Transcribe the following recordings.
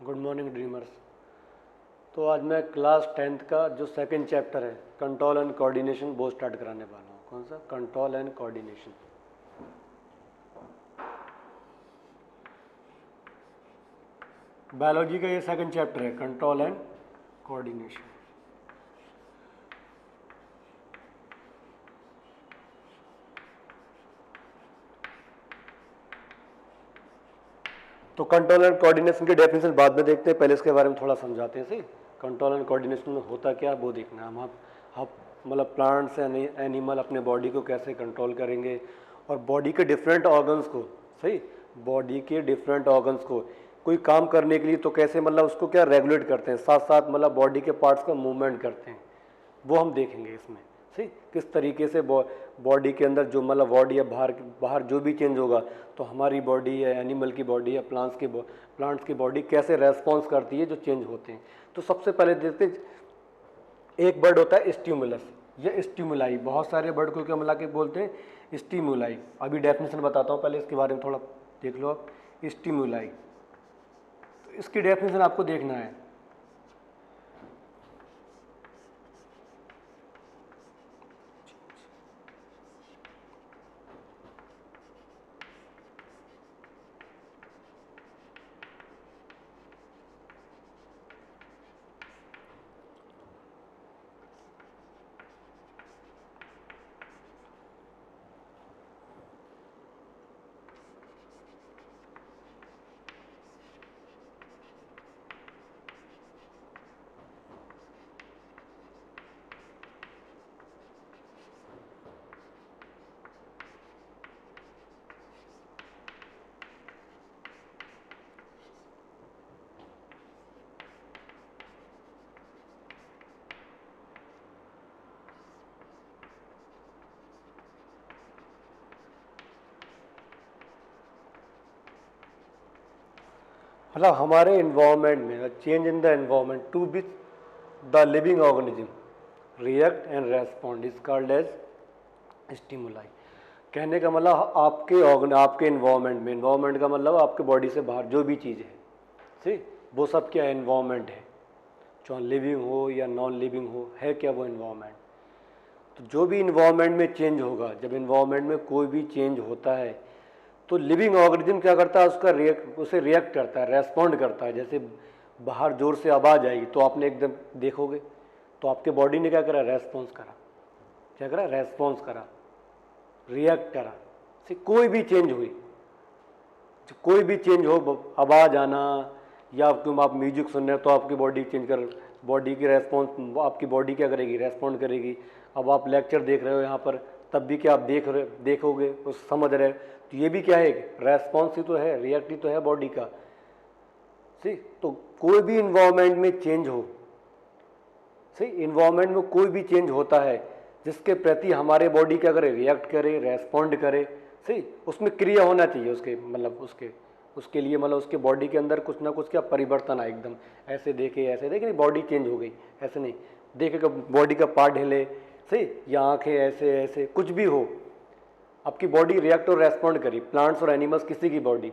Good morning dreamers. तो आज मैं क्लास 10th का जो सेकंड चैप्टर है कंट्रोल एंड कोऑर्डिनेशन वो स्टार्ट कराने वाला हूँ। कौन सा? Control and coordination. बायोलॉजी का ये सेकंड चैप्टर है कंट्रोल एंड कोऑर्डिनेशन। तो कंट्रोल एंड कोऑर्डिनेशन की डेफिनेशन बाद में देखते हैं, पहले इसके बारे में थोड़ा समझाते हैं। सही, कंट्रोल एंड कोऑर्डिनेशन में होता क्या है वो देखना है। हम मतलब प्लांट्स एनिमल अपने बॉडी को कैसे कंट्रोल करेंगे और बॉडी के डिफरेंट ऑर्गन्स को, सही, बॉडी के डिफरेंट ऑर्गन्स को कोई काम करने के लिए तो कैसे मतलब उसको क्या रेगुलेट करते हैं, साथ साथ मतलब बॉडी के पार्ट्स का मूवमेंट करते हैं, वो हम देखेंगे इसमें। सही, किस तरीके से बॉडी के अंदर जो मतलब बॉडी या बाहर जो भी चेंज होगा तो हमारी बॉडी या एनिमल की बॉडी या प्लांट्स की बॉडी कैसे रेस्पॉन्स करती है जो चेंज होते हैं। तो सबसे पहले देखते हैं, एक वर्ड होता है स्टिमुलस या स्टिमुलाई। बहुत सारे वर्ड को क्या मिला के बोलते हैं स्टिमुलाई। अभी डेफिनेशन बताता हूँ, पहले इसके बारे में थोड़ा देख लो आप। स्टिमुलाई, तो इसकी डेफिनेशन आपको देखना है। मतलब हमारे इन्वायरमेंट में change in the environment to be the living organism react and respond is called as stimuli. कहने का मतलब आपके इन्वायरमेंट का मतलब आपके बॉडी से बाहर जो भी चीज़ है, सही, वो सब क्या इन्वायरमेंट है, जो लिविंग हो या नॉन लिविंग हो, है क्या वो इन्वायरमेंट। तो जो भी इन्वायरमेंट में चेंज होगा, जब इन्वायरमेंट में कोई भी चेंज होता है तो लिविंग ऑर्गेनिज्म क्या करता है, उसे रिएक्ट करता है, रेस्पॉन्ड करता है। जैसे बाहर जोर से आवाज़ आई तो आपने एकदम देखोगे तो आपके बॉडी ने क्या करा, रेस्पॉन्स करा। क्या करा, रेस्पॉन्स करा, रिएक्ट करा। से कोई भी चेंज हुई, कोई भी चेंज हो, आवाज़ आना या आप म्यूजिक सुन रहे हो तो आपकी बॉडी चेंज कर, बॉडी की रेस्पॉन्स, आपकी बॉडी क्या करेगी, रेस्पॉन्ड करेगी। अब आप लेक्चर देख रहे हो यहाँ पर, तब भी क्या आप देखोगे उस समझ रहे हो, तो ये भी क्या है, रेस्पॉन्स ही तो है, रिएक्ट ही तो है बॉडी का। सही, तो कोई भी इन्वायरमेंट में चेंज हो, सही, इन्वायरमेंट में कोई भी चेंज होता है जिसके प्रति हमारे बॉडी क्या करे, रिएक्ट करे, रेस्पॉन्ड करे। सही, उसमें क्रिया होना चाहिए, उसके लिए मतलब उसके बॉडी के अंदर कुछ ना कुछ क्या परिवर्तन आए। एकदम ऐसे देखे बॉडी चेंज हो गई, ऐसे नहीं देखेगा बॉडी का पार्ट हिले, सही, या आंखें ऐसे ऐसे कुछ भी हो, आपकी बॉडी रिएक्ट और रेस्पॉन्ड करी। प्लांट्स और एनिमल्स, किसी की बॉडी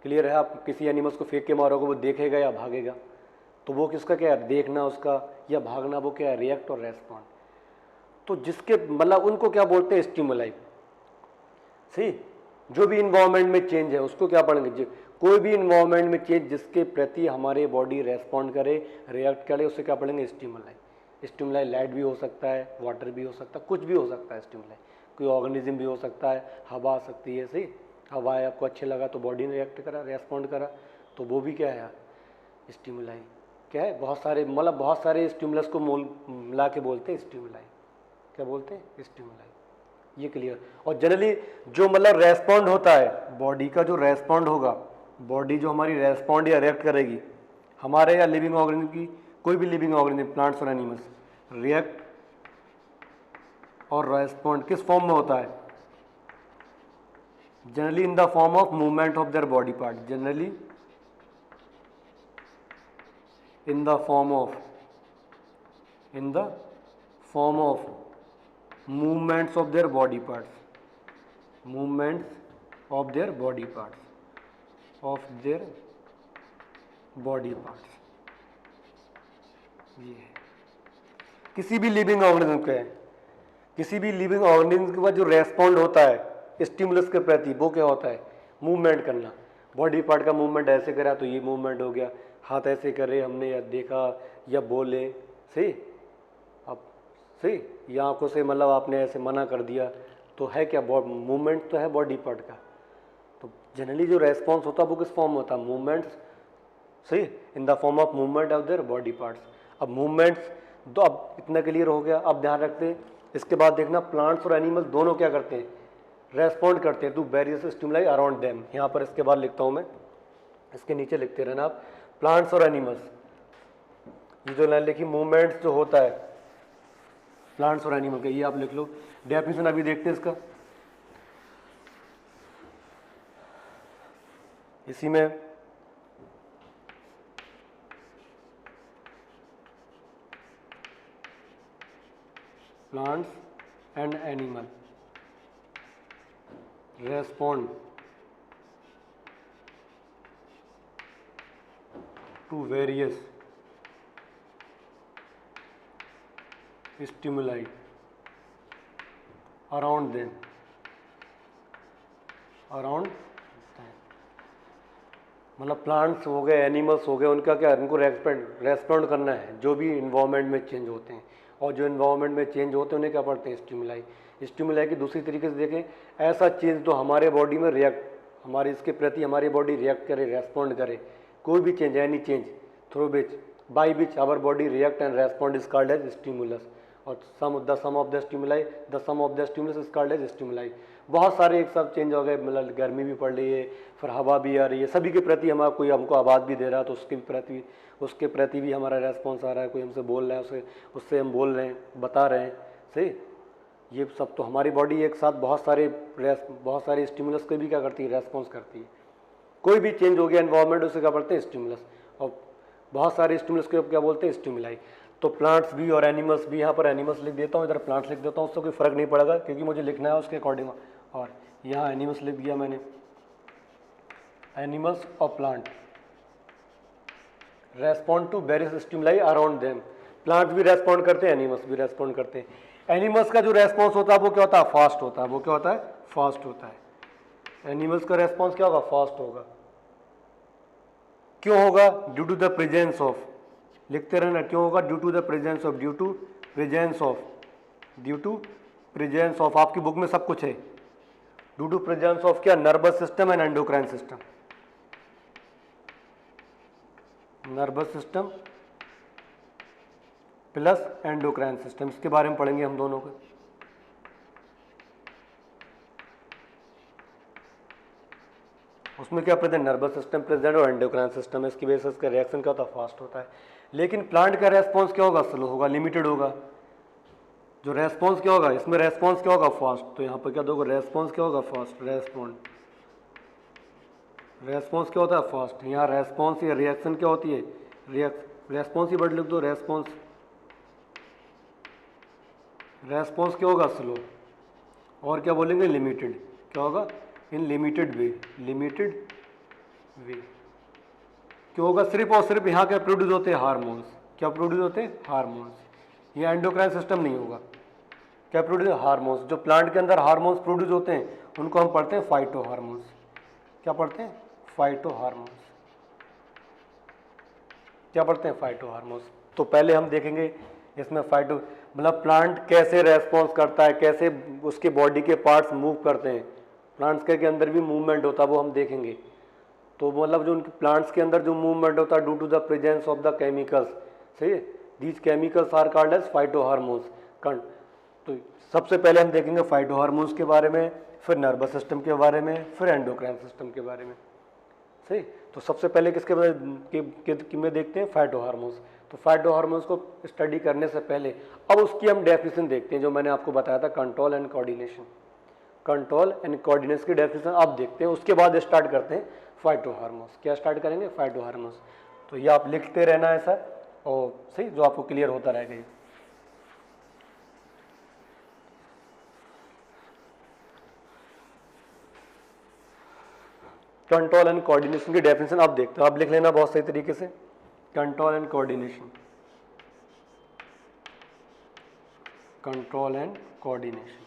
क्लियर है, आप किसी एनिमल्स को फेंक के मारोगे वो देखेगा या भागेगा, तो वो किसका क्या है, देखना उसका या भागना, वो क्या है, रिएक्ट और रेस्पॉन्ड। तो जिसके मतलब उनको क्या बोलते हैं, स्टिमुलाई। सही, जो भी इन्वायरमेंट में चेंज है उसको क्या पढ़ेंगे, कोई भी इन्वायरमेंट में चेंज जिसके प्रति हमारे बॉडी रेस्पॉन्ड करे, रिएक्ट करे, उससे क्या पढ़ेंगे, स्टिमुलाई। स्टिमुलाई लाइट भी हो सकता है, वाटर भी हो सकता है, कुछ भी हो सकता है स्टिमुलाई। कोई ऑर्गेनिज्म भी हो सकता है, हवा आ सकती है। सही, हवा है, आपको अच्छे लगा तो बॉडी ने रिएक्ट करा, रेस्पॉन्ड करा, तो वो भी क्या है, स्टिमुलाई। क्या है, बहुत सारे स्टिमुलस को मिला के बोलते हैं स्टिमुलाई। क्या बोलते हैं, स्टिमुलाई। ये क्लियर। और जनरली जो मतलब रेस्पॉन्ड होता है बॉडी का, जो रेस्पॉन्ड होगा, बॉडी जो हमारी रेस्पॉन्ड या रिएक्ट करेगी हमारे या लिविंग ऑर्गेनिज्म की, कोई भी लिविंग ऑर्गेनिज्म, प्लांट्स और एनिमल्स, रिएक्ट और रेस्पॉन्ड किस फॉर्म में होता है, generally in the form of movement of their body part. Generally in the form of movements of their body parts, body parts. ये है किसी भी लिविंग ऑर्गेनिज्म के, किसी भी लिविंग ऑर्गेनिज्म के बाद जो रेस्पॉन्ड होता है स्टिमुलस के प्रति, वो क्या होता है? मूवमेंट करना। बॉडी पार्ट का मूवमेंट ऐसे करा तो ये मूवमेंट हो गया, हाथ ऐसे करे हमने या देखा या बोले, सही। अब सही, या आंखों से मतलब आपने ऐसे मना कर दिया तो है क्या? मूवमेंट तो है बॉडी पार्ट का। तो जनरली जो रेस्पॉन्स होता है वो किस फॉर्म में होता है? मूवमेंट्स, सही, in the form of movement of their body parts. अब मूवमेंट्स तो अब इतना क्लियर हो गया। अब ध्यान रखते हैं इसके बाद देखना प्लांट्स और एनिमल्स दोनों क्या करते हैं? रेस्पॉन्ड करते हैं to various stimuli around them. यहाँ पर इसके बाद लिखता हूँ मैं, इसके नीचे लिखते रहना आप, प्लांट्स और एनिमल्स। ये जो लाइन लिखी मूवमेंट्स जो होता है प्लांट्स और एनिमल का, ये आप लिख लो। डेफिनेशन अभी देखते हैं इसका, इसी में plants and animal respond to various stimuli around them, around मतलब प्लांट्स हो गए, एनिमल्स हो गए, उनका क्या, उनको रेस्पॉन्ड करना है जो भी इन्वायरमेंट में चेंज होते हैं। और जो इन्वायरमेंट में चेंज होते हैं उन्हें क्या पढ़ते हैं? स्टिमुलाई। स्टिमुलाई की दूसरी तरीके से देखें, ऐसा चेंज तो हमारे बॉडी में रिएक्ट, हमारे इसके प्रति हमारी बॉडी रिएक्ट करे, रेस्पॉन्ड करे। कोई भी change, any change through which by which our body react and respond is called as stimulus. और the sum of the stimulus is called as stimuli. बहुत सारे एक साथ चेंज हो गए, मतलब गर्मी भी पड़ रही है, फिर हवा भी आ रही है, सभी के प्रति हमारा कोई हमको आवाज़ भी दे रहा है तो उसके प्रति भी हमारा रेस्पॉन्स आ रहा है। कोई हमसे बोल रहा है, उससे हम बोल रहे हैं, बता रहे हैं, सही। ये सब तो हमारी बॉडी एक साथ बहुत सारे स्टिमुलस के भी क्या करती है? रेस्पॉन्स करती है। कोई भी चेंज हो गया एनवायरनमेंट, उसे क्या बोलते हैं? स्टिमुलस। और बहुत सारे स्टिमुलस को क्या बोलते हैं? स्टिमुलाई। तो प्लांट्स भी और एनिमल्स भी, यहाँ पर एनिमल्स लिख देता हूँ, इधर प्लांट्स लिख देता हूँ, उससे कोई फर्क नहीं पड़ेगा क्योंकि मुझे लिखना है उसके अकॉर्डिंग। और यहाँ एनिमल्स लिख दिया मैंने, एनिमल्स और plant respond to various stimuli around them. Plant भी रेस्पॉन्ड करते हैं, एनिमल्स भी रेस्पॉन्ड करते हैं। एनिमल्स का जो रेस्पॉन्स होता है वो क्या होता है? फास्ट होता है। वो क्या होता है? फास्ट होता है। एनिमल्स का रेस्पॉन्स क्या होगा? फास्ट होगा। क्यों होगा? Due to the presence of, लिखते रहना, क्यों होगा? Due to the presence of, due to presence of, आपकी बुक में सब कुछ है। ड्यू टू प्रेजेंस ऑफ क्या? Nervous system and endocrine system. Nervous system plus endocrine system, इसके बारे में पढ़ेंगे हम दोनों को। उसमें क्या प्रेजेंट? नर्वस सिस्टम प्रेजेंट और एंडोक्राइन सिस्टम है। इसकी वजह से इसका रिएक्शन क्या होता है? फास्ट होता है। लेकिन प्लांट का रेस्पॉन्स क्या होगा? स्लो होगा, लिमिटेड होगा। जो रेस्पॉन्स क्या होगा? इसमें रेस्पॉन्स क्या होगा? फास्ट। तो यहाँ पर क्या दोगे? रेस्पॉन्स क्या होगा? फास्ट। रेस्पॉन्स क्या होता है? फास्ट। यहाँ रेस्पॉन्स या रिएक्शन क्या होती है? रेस्पॉन्स ही वर्ड लिख दो, रेस्पॉन्स क्या होगा? स्लो। और क्या बोलेंगे? लिमिटेड। क्या होगा? इन लिमिटेड वे क्या होगा? सिर्फ और सिर्फ यहाँ क्या प्रोड्यूस होते हैं? हार्मोन्स। क्या प्रोड्यूस होते हैं? हार्मोन्स। ये एंडोक्राइन सिस्टम नहीं होगा। क्या प्रोड्यूस? हार्मोन्स। जो प्लांट के अंदर हार्मोन्स प्रोड्यूस होते हैं उनको हम पढ़ते हैं फाइटो हार्मोन्स। क्या पढ़ते हैं? Phyto hormones. क्या पढ़ते हैं? Phyto hormones. तो पहले हम देखेंगे इसमें फाइटो मतलब प्लांट कैसे रेस्पॉन्स करता है, कैसे उसके बॉडी के पार्ट्स मूव करते हैं। प्लांट्स के अंदर भी मूवमेंट होता है, वो हम देखेंगे। तो मतलब जो उनके प्लांट्स के अंदर जो मूवमेंट होता है due to the presence of the chemicals, सही है। These chemicals are called as phyto hormones. तो सबसे पहले हम देखेंगे फाइटो हार्मोन्स के बारे में, फिर नर्वस सिस्टम के बारे में, फिर एंडोक्राइन सिस्टम के बारे में, सही। तो सबसे पहले किसके बारे में देखते हैं? Phyto hormones. तो फाइटो हार्मोन्स को स्टडी करने से पहले अब उसकी हम डेफिनेशन देखते हैं, जो मैंने आपको बताया था, control and coordination. Control and coordination की डेफिनेशन अब देखते हैं, उसके बाद स्टार्ट करते हैं फाइटो हार्मोन्स। क्या स्टार्ट करेंगे? Phyto hormones. तो ये आप लिखते रहना है सर, और सही, जो आपको क्लियर होता रहेगा। कंट्रोल एंड कोऑर्डिनेशन की डेफिनेशन आप देखते हो, आप लिख लेना बहुत सही तरीके से। Control and coordination, control and coordination.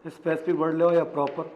Specific word लो या प्रॉपर।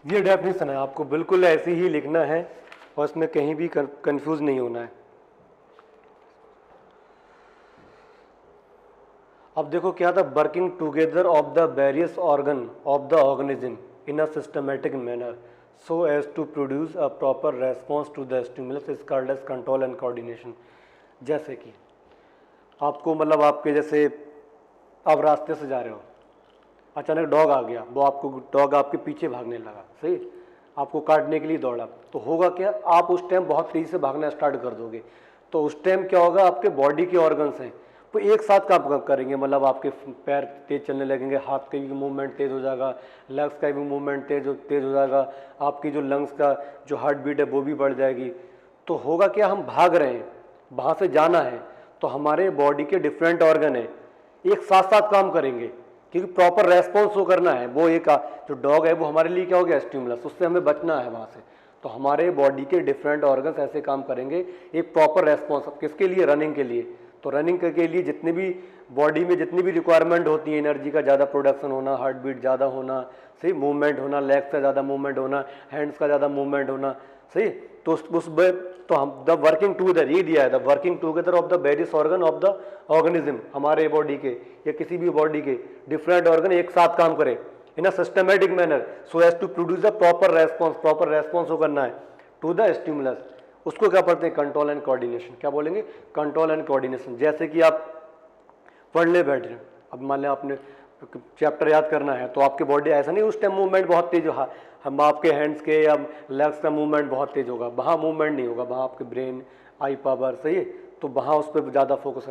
ये डेफिनेशन है, आपको बिल्कुल ऐसे ही लिखना है और इसमें कहीं भी कंफ्यूज नहीं होना है। अब देखो क्या था, working together of the various organ of the organism in a systematic manner so as to produce a proper response to the stimulus is called as control and coordination. जैसे कि आपको मतलब आपके जैसे आप रास्ते से जा रहे हो, अचानक डॉग आ गया, वो आपको डॉग आपके पीछे भागने लगा, सही, आपको काटने के लिए दौड़ा, तो होगा क्या, आप उस टाइम बहुत तेजी से भागना स्टार्ट कर दोगे। तो उस टाइम क्या होगा, आपके बॉडी के ऑर्गन्स हैं वो एक साथ काम करेंगे, मतलब आपके पैर तेज चलने लगेंगे, हाथ का भी मूवमेंट तेज हो जाएगा, लंग्स का भी मूवमेंट तेज हो जाएगा, आपकी जो लंग्स का जो हार्ट बीट है वो भी बढ़ जाएगी। तो होगा क्या, हम भाग रहे हैं, वहाँ से जाना है, तो हमारे बॉडी के डिफरेंट ऑर्गन है एक साथ साथ काम करेंगे, क्योंकि प्रॉपर रेस्पॉन्स वो करना है। वो एक जो डॉग है वो हमारे लिए क्या हो गया, स्टिमुलस, उससे हमें बचना है वहाँ से। तो हमारे बॉडी के डिफरेंट ऑर्गन्स ऐसे काम करेंगे एक प्रॉपर रेस्पॉन्स, किसके लिए, रनिंग के लिए। तो रनिंग के लिए जितनी भी बॉडी में जितनी भी रिक्वायरमेंट होती है, एनर्जी का ज़्यादा प्रोडक्शन होना, हार्ट बीट ज़्यादा होना, सही, मूवमेंट होना, लेग्स का ज़्यादा मूवमेंट होना, हैंड्स का ज़्यादा मूवमेंट होना, सही, तो उस तो हम द वर्किंग टूगेदर, ये दिया है, the working together of the various organ of the organism, हमारे बॉडी के या किसी भी बॉडी के डिफरेंट ऑर्गन एक साथ काम करें in a systematic manner so as to produce a proper response हो करना है टू द स्टिमुलस। उसको क्या पढ़ते हैं, कंट्रोल एंड कोऑर्डिनेशन। क्या बोलेंगे, कंट्रोल एंड कोऑर्डिनेशन। जैसे कि आप पढ़ने बैठ रहे हैं, अब मान लें आपने चैप्टर याद करना है, तो आपकी बॉडी ऐसा नहीं उस टाइम मूवमेंट बहुत तेज हो, हम आपके हैंड्स के या लेग्स का मूवमेंट बहुत तेज होगा, वहाँ मूवमेंट नहीं होगा, वहाँ आपके ब्रेन, आई पावर, सही है, तो वहाँ उस पर ज़्यादा फोकस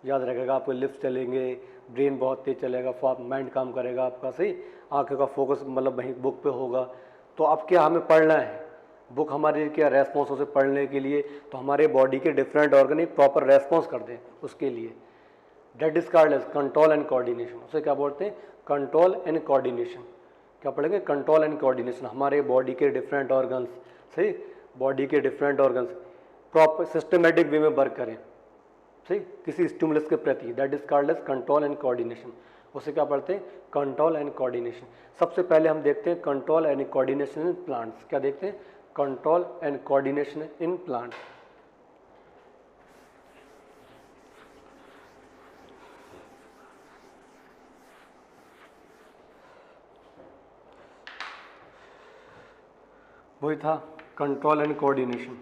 याद रखेगा, आपके लिप्स चलेंगे, ब्रेन बहुत तेज चलेगा, माइंड काम करेगा आपका, सही, आंखों का फोकस मतलब वहीं बुक पे होगा। तो अब क्या हमें पढ़ना है, बुक हमारे क्या रेस्पॉन्स उसे पढ़ने के लिए, तो हमारे बॉडी के डिफरेंट ऑर्गन एक प्रॉपर रेस्पॉन्स कर दें उसके लिए, that is called as control and coordination. उसे क्या बोलते हैं, कंट्रोल एंड कोऑर्डिनेशन। क्या पढ़ेंगे, कंट्रोल एंड कोऑर्डिनेशन, हमारे बॉडी के डिफरेंट ऑर्गन्स, सही, बॉडी के different organs proper systematic way में वर्क करें, सही, किसी स्टिमुलस के प्रति, that is called as control and coordination. उसे क्या पढ़ते हैं, कंट्रोल एंड कोऑर्डिनेशन। सबसे पहले हम देखते हैं control and coordination in plants. क्या देखते हैं, control and coordination in plant. वही था कंट्रोल एंड कोऑर्डिनेशन।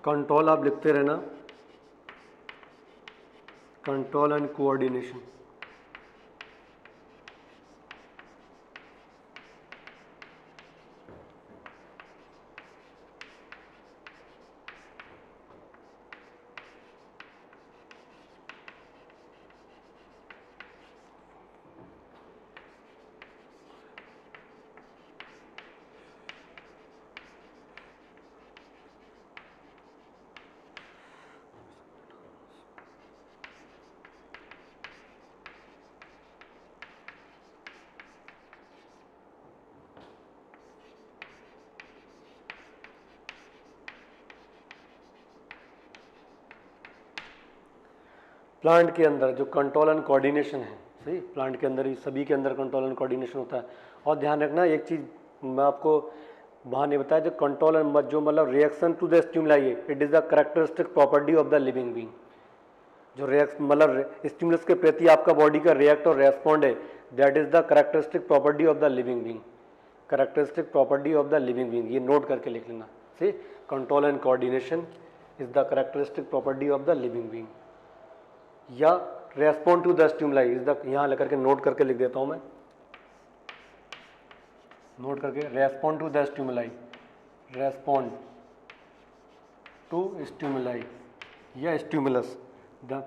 कंट्रोल आप लिखते रहना, कंट्रोल एंड कोऑर्डिनेशन। प्लांट के अंदर जो कंट्रोल एंड कोऑर्डिनेशन है, सही, प्लांट के अंदर ही सभी के अंदर कंट्रोल एंड कोऑर्डिनेशन होता है। और ध्यान रखना एक चीज़ मैं आपको वहाँ नहीं बताया, जो कंट्रोल एंड जो मतलब रिएक्शन टू द स्टिमुलाई है, it is the characteristic property of the living being. जो रिएक्ट मतलब स्टिमुलस के प्रति आपका बॉडी का रिएक्ट और रेस्पॉन्ड है, that is the characteristic property of the living being. Characteristic property of the living being, ये नोट करके लिख लेना। सही, control and coordination is the characteristic property of the living being, या respond to the stimuli is the, यहाँ लेकर के note करके लिख देता हूँ मैं, नोट करके, respond to the stimuli, respond to stimuli या stimulus, the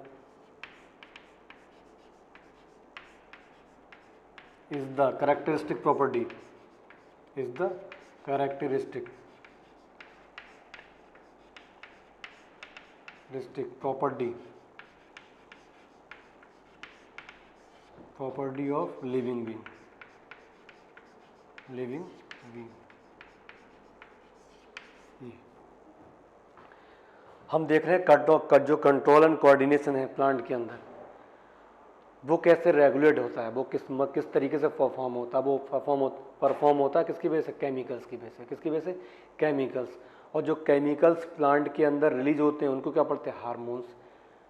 is the characteristic property, is the characteristic property of living being, living being। हम देख रहे हैं जो कंट्रोल एंड कोऑर्डिनेशन है प्लांट के अंदर, वो कैसे रेगुलेट होता है, वो किस तरीके से परफॉर्म होता है। वो परफॉर्म होता है किसकी वजह से, केमिकल्स की वजह से। किसकी वजह से, केमिकल्स। और जो केमिकल्स प्लांट के अंदर रिलीज होते हैं उनको क्या बोलते हैं, हार्मोन्स।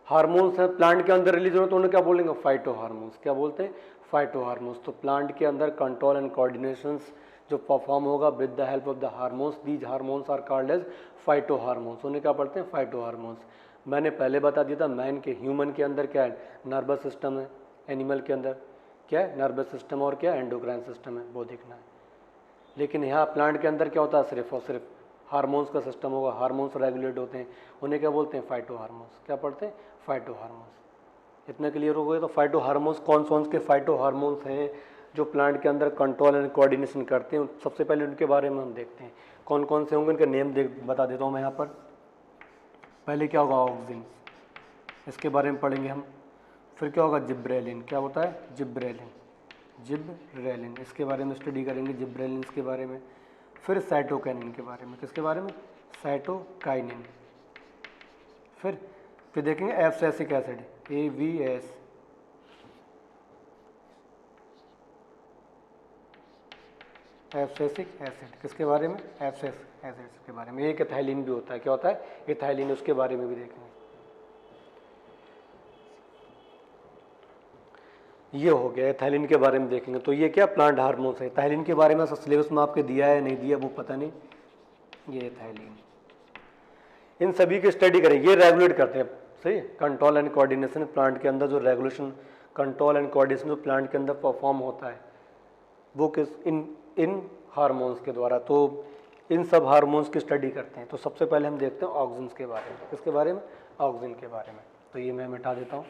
हार्मोन्स हैं प्लांट के अंदर रिलीज होते हैं तो उन्हें क्या बोलेंगे, फाइटो हार्मोन्स। क्या बोलते हैं, फाइटो हार्मोन्स। तो प्लांट के अंदर कंट्रोल एंड कोऑर्डिनेशंस जो परफॉर्म होगा with the help of the hormones, these hormones are called as phyto hormones. उन्हें क्या बोलते हैं, फाइटो हार्मोन्स। मैंने पहले बता दिया था, मैन के ह्यूमन के अंदर क्या है, नर्वस सिस्टम है, एनिमल के अंदर क्या है, नर्वस सिस्टम और क्या एंडोक्राइन सिस्टम है, वो देखना है। लेकिन यहाँ प्लांट के अंदर क्या होता है, सिर्फ और सिर्फ हार्मोन्स का सिस्टम होगा। हार्मोन्स रेगुलेट होते हैं, उन्हें क्या बोलते हैं, फाइटो हार्मोन्स। क्या पढ़ते हैं, फाइटो हार्मोन्स। इतना क्लियर हो गया। तो फाइटो हार्मोन्स कौन कौन के फाइटो हार्मोन्स हैं जो प्लांट के अंदर कंट्रोल एंड कोऑर्डिनेशन करते हैं, सबसे पहले उनके बारे में हम देखते हैं कौन कौन से होंगे। उनके नेम बता देता हूँ मैं यहाँ पर। पहले क्या होगा, ऑक्सिन, इसके बारे में पढ़ेंगे हम। फिर क्या होगा, जिब्रेलिन। क्या होता है, जिब्रेलिन, जिब्रेलिन, इसके बारे में स्टडी करेंगे, जिब्रेलिन के बारे में। फिर साइटोकाइनिन के बारे में, किसके बारे में, साइटोकाइनिन। फिर देखेंगे abscisic acid, ABS, abscisic acid, किसके बारे में, एब्सिसिक एसिड के बारे में। एक एथाइलिन भी होता है, क्या होता है, एथाइलिन, उसके बारे में भी देखेंगे। ये हो गया, एथाइलिन के बारे में देखेंगे। तो ये क्या, प्लांट हार्मोन्स है। एथाइलिन के बारे में सिलेबस में आपके दिया है नहीं दिया वो पता नहीं। ये एथाइलिन, इन सभी की स्टडी करेंगे। ये रेगुलेट करते हैं, सही, कंट्रोल एंड कोऑर्डिनेशन। प्लांट के अंदर जो रेगुलेशन, कंट्रोल एंड कोऑर्डिनेशन जो प्लांट के अंदर परफॉर्म होता है वो किस, इन हार्मोन्स के द्वारा। तो इन सब हार्मोन्स की स्टडी करते हैं। तो सबसे पहले हम देखते हैं ऑक्सिन्स के बारे में। किसके बारे में, ऑक्सिन के बारे में। तो ये मैं मिटा देता हूँ।